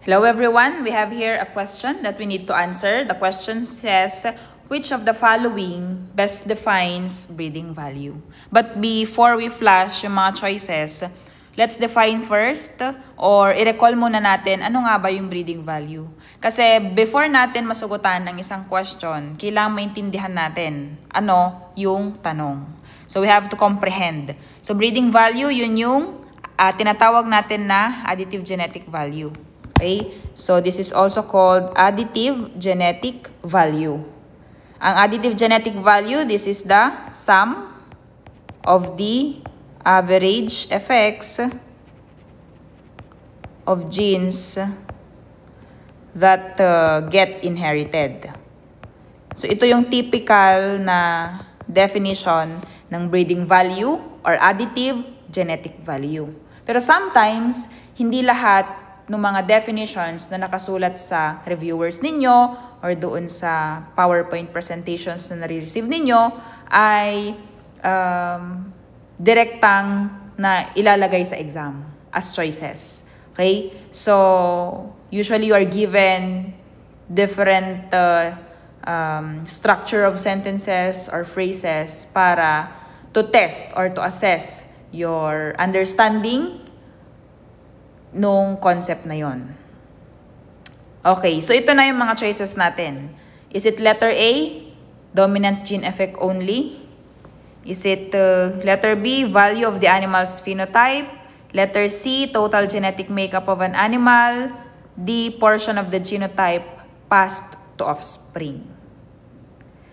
Hello everyone, we have here a question that we need to answer. The question says, which of the following best defines breeding value? But before we flash yung mga choices, let's define first or i-recall muna natin ano nga ba yung breeding value. Kasi before natin masugutan ng isang question, kailangan maintindihan natin ano yung tanong. So we have to comprehend. So breeding value, yun yung tinatawag natin na additive genetic value. Okay? So this is also called additive genetic value. Ang additive genetic value, this is the sum of the average effects of genes that get inherited. So ito yung typical na definition ng breeding value or additive genetic value. Pero sometimes, hindi lahat ng mga definitions na nakasulat sa reviewers ninyo or doon sa PowerPoint presentations na nare-receive ninyo ay direktang na ilalagay sa exam as choices. Okay? So, usually you are given different structure of sentences or phrases para to test or to assess your understanding nung concept na yon. Okay, so ito na yung mga choices natin. Is it letter A, dominant gene effect only? Is it letter B, value of the animal's phenotype? Letter C, total genetic makeup of an animal? D, portion of the genotype passed to offspring.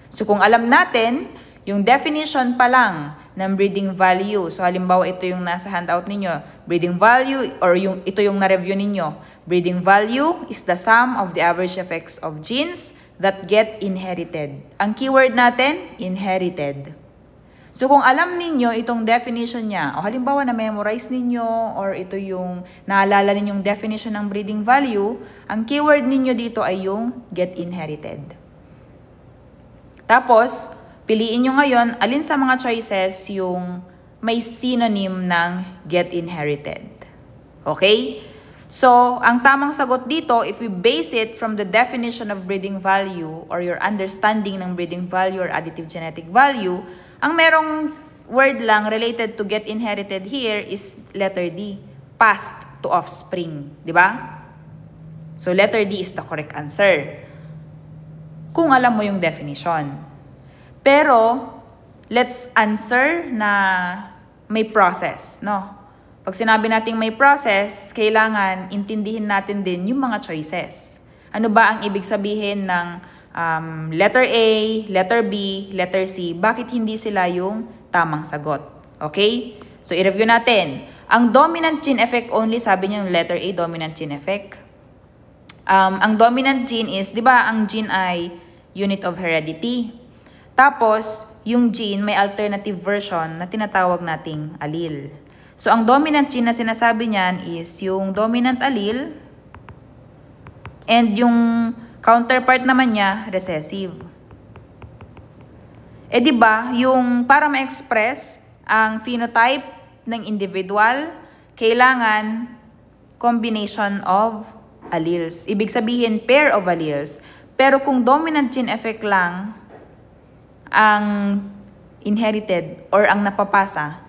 So kung alam natin, yung definition pa lang ng breeding value. So halimbawa ito yung nasa handout ninyo. Breeding value or ito yung na-review ninyo. Breeding value is the sum of the average effects of genes that get inherited. Ang keyword natin, inherited. So kung alam ninyo itong definition niya, o halimbawa na-memorize ninyo or ito yung naalala ninyong definition ng breeding value, ang keyword ninyo dito ay yung get inherited. Tapos, piliin nyo ngayon alin sa mga choices yung may synonym ng get inherited. Okay? So, ang tamang sagot dito, if we base it from the definition of breeding value or your understanding ng breeding value or additive genetic value, ang merong word lang related to get inherited here is letter D, passed to offspring. Di ba? So, letter D is the correct answer. Kung alam mo yung definition. Pero, let's answer na may process, no? Pag sinabi nating may process, kailangan intindihin natin din yung mga choices. Ano ba ang ibig sabihin ng letter A, letter B, letter C? Bakit hindi sila yung tamang sagot? Okay? So, i-review natin. Ang dominant gene effect only, sabi niyo yung letter A, dominant gene effect. Ang dominant gene is, di ba, ang gene ay unit of heredity. Tapos, yung gene may alternative version na tinatawag nating allele. So, ang dominant gene na sinasabi niyan is yung dominant allele and yung counterpart naman niya, recessive. Eh, di ba, yung para ma-express ang phenotype ng individual, kailangan combination of alleles. Ibig sabihin, pair of alleles. Pero kung dominant gene effect lang ang inherited or ang napapasa,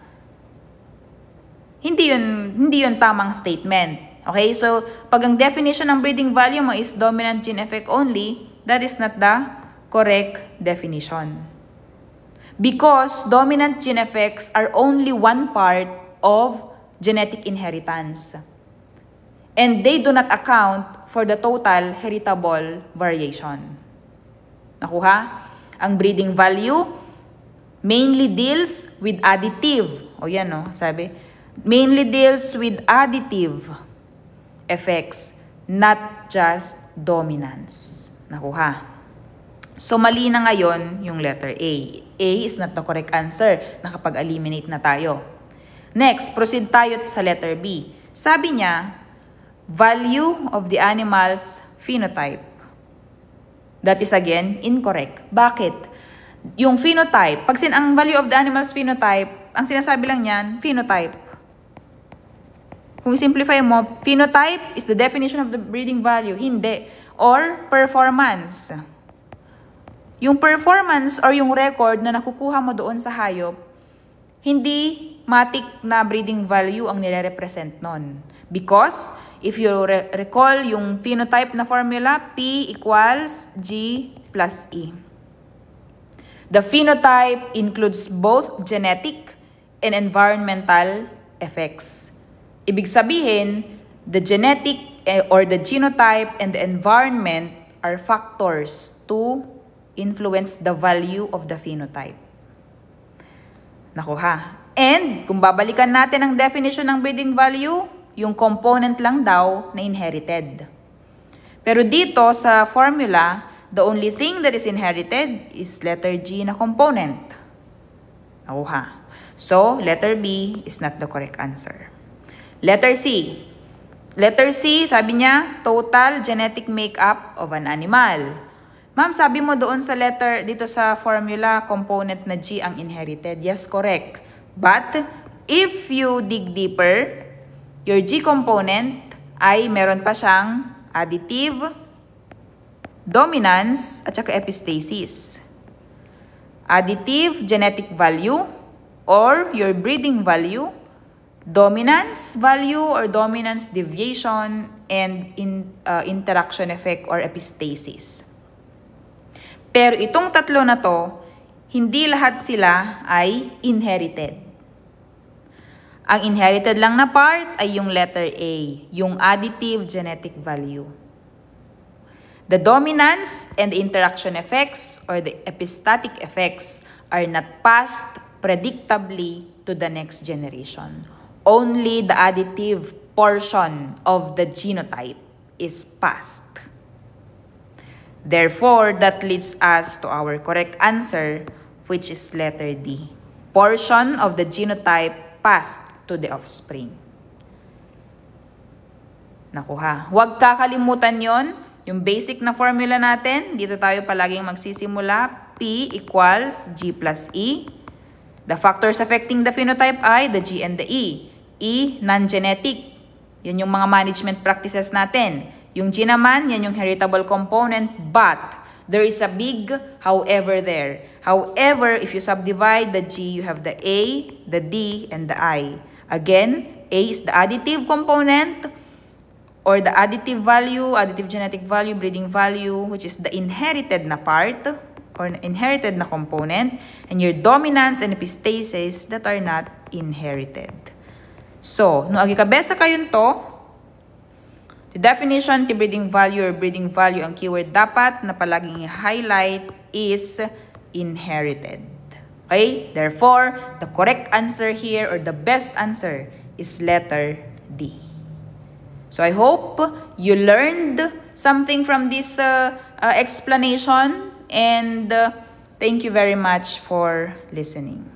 hindi yun tamang statement. Okay? So, pag ang definition ng breeding value mo is dominant gene effect only, that is not the correct definition. Because dominant gene effects are only one part of genetic inheritance. And they do not account for the total heritable variation. Nakuha? Ang breeding value mainly deals with additive. O yan, no? Sabi, mainly deals with additive effects, not just dominance. Nakuha. So, mali na ngayon yung letter A. A is not the correct answer. Nakapag-eliminate na tayo. Next, proceed tayo sa letter B. Sabi niya, value of the animal's phenotype. That is again incorrect. Bakit? Yung phenotype, ang value of the animal's phenotype, ang sinasabi lang niyan, phenotype. Kung simplify mo, phenotype is the definition of the breeding value. Hindi. Or performance. Yung performance or yung record na nakukuha mo doon sa hayop, hindi matic na breeding value ang nire-represent nun. Because, if you recall yung phenotype na formula, P equals G plus E. The phenotype includes both genetic and environmental effects. Ibig sabihin, the genetic or the genotype and the environment are factors to influence the value of the phenotype. Naku ha. And kung babalikan natin ang definition ng breeding value, yung component lang daw na inherited. Pero dito sa formula, the only thing that is inherited is letter G na component. Naku ha. So, letter B is not the correct answer. Letter C. Letter C, sabi niya, total genetic makeup of an animal. Ma'am, sabi mo doon sa letter, dito sa formula, component na G ang inherited. Yes, correct. But, if you dig deeper, your G component ay meron pa siyang additive, dominance, at saka epistasis. Additive genetic value or your breeding value, dominance value or dominance deviation, and interaction effect or epistasis. Pero itong tatlo na to, hindi lahat sila ay inherited. Ang inherited lang na part ay yung letter A, yung additive genetic value. The dominance and the interaction effects or the epistatic effects are not passed predictably to the next generation. Only the additive portion of the genotype is passed. Therefore, that leads us to our correct answer, which is letter D. Portion of the genotype passed to the offspring. Naku ha. Huwag kakalimutan yon, yung basic na formula natin. Dito tayo palaging magsisimula. P equals G plus E. The factors affecting the phenotype ay the G and the E. E, non-genetic. Yan yung mga management practices natin. Yung G naman, yan yung heritable component, but there is a big however there. However, if you subdivide the G, you have the A, the D, and the I. Again, A is the additive component or the additive value, additive genetic value, breeding value, which is the inherited na part or inherited na component, and your dominance and epistasis that are not inherited. So, no agikabesa kayon to, the definition to breeding value or breeding value, ang keyword dapat na palaging highlight is inherited. Okay? Therefore, the correct answer here or the best answer is letter D. So I hope you learned something from this explanation, and thank you very much for listening.